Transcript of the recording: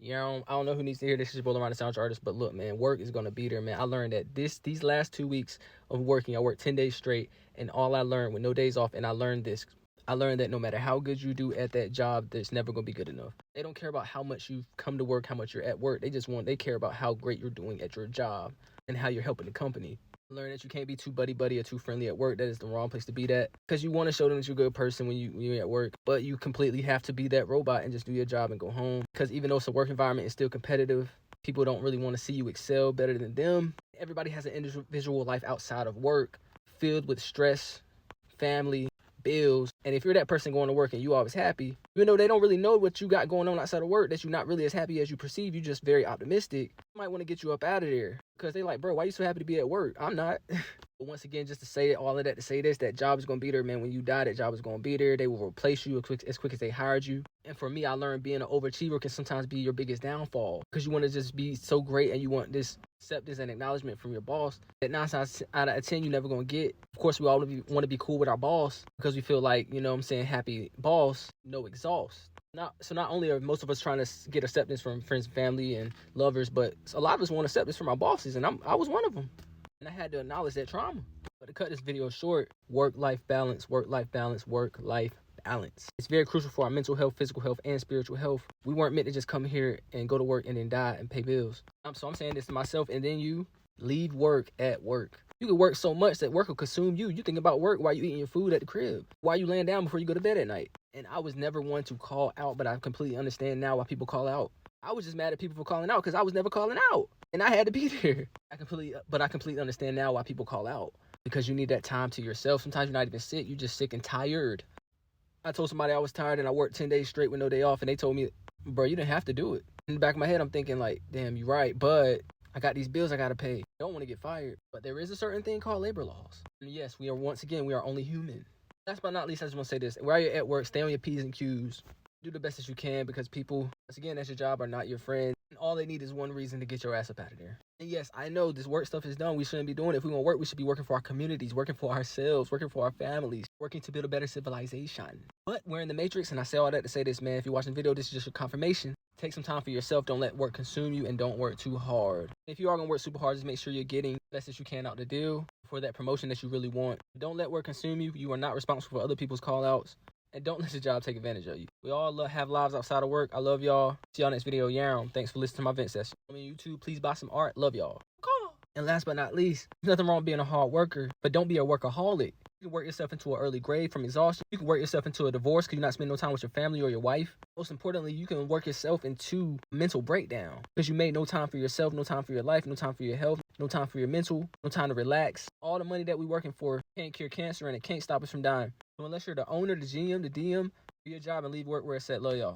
I don't know who needs to hear this. This is Roland the Sound Artist, but look, man, work is gonna be there, man. I learned that these last 2 weeks of working, I worked 10 days straight, and all I learned with no days off, and I learned this. I learned that no matter how good you do at that job, there's never gonna be good enough. They don't care about how much you've come to work, how much you're at work. They care about how great you're doing at your job and how you're helping the company. Learn that you can't be too buddy or too friendly at work. That is the wrong place to be at, because you want to show them that you're a good person when you're at work, but you completely have to be that robot and just do your job and go home. Because even though it's a work environment, it's still competitive. People don't really want to see you excel better than them. Everybody has an individual life outside of work, filled with stress, family, bills. And if you're that person going to work and you always happy, even though they don't really know what you got going on outside of work, that you're not really as happy as you perceive, you're just very optimistic, you might want to get you up out of there. Because they like, bro, why you so happy to be at work? I'm not. But once again, just to say all of that, to say this, that job is going to be there, man. When you die, that job is going to be there. They will replace you as quick as they hired you. And for me, I learned being an overachiever can sometimes be your biggest downfall, because you want to just be so great and you want this acceptance and acknowledgement from your boss that 9 times out of 10 you're never going to get. Of course, we all want to be cool with our boss because we feel like, you know what I'm saying, happy boss, no exhaust. Not only are most of us trying to get acceptance from friends, family, and lovers, but a lot of us want acceptance from our bosses, and I was one of them. And I had to acknowledge that trauma. But to cut this video short, work-life balance, work-life balance, work-life balance. It's very crucial for our mental health, physical health, and spiritual health. We weren't meant to just come here and go to work and then die and pay bills. So I'm saying this to myself, and then you leave work at work. You can work so much that work will consume you. You think about work while you eating your food at the crib, while you laying down before you go to bed at night. And I was never one to call out, but I completely understand now why people call out. I was just mad at people for calling out because I was never calling out, and I had to be there. I completely understand now why people call out, because you need that time to yourself. Sometimes you're not even sick, you're just sick and tired. I told somebody I was tired and I worked 10 days straight with no day off, and they told me, bro, you didn't have to do it. In the back of my head, I'm thinking like, damn, you're right, but I got these bills I gotta pay. I don't want to get fired, but there is a certain thing called labor laws. And yes, we are only human. Last but not least, I just want to say this. While you're at work, stay on your P's and Q's. Do the best that you can, because people, once again, that's your job, are not your friends. And all they need is one reason to get your ass up out of there. And yes, I know this work stuff is done. We shouldn't be doing it. If we want to work, we should be working for our communities, working for ourselves, working for our families, working to build a better civilization. But we're in the Matrix, and I say all that to say this, man. If you're watching the video, this is just your confirmation. Take some time for yourself. Don't let work consume you, and don't work too hard. If you are going to work super hard, just make sure you're getting the best that you can out the deal for that promotion that you really want. Don't let work consume you. You are not responsible for other people's call-outs. And don't let your job take advantage of you. We all have lives outside of work. I love y'all. See y'all next video. Yaron. Thanks for listening to my vent session. On YouTube, please buy some art. Love y'all. And last but not least, there's nothing wrong with being a hard worker, but don't be a workaholic. You can work yourself into an early grave from exhaustion. You can work yourself into a divorce because you're not spending no time with your family or your wife. Most importantly, you can work yourself into mental breakdown because you made no time for yourself, no time for your life, no time for your health, no time for your mental, no time to relax. All the money that we're working for can't cure cancer, and it can't stop us from dying. So unless you're the owner, the GM, the DM, do your job and leave work where it's at. Love y'all.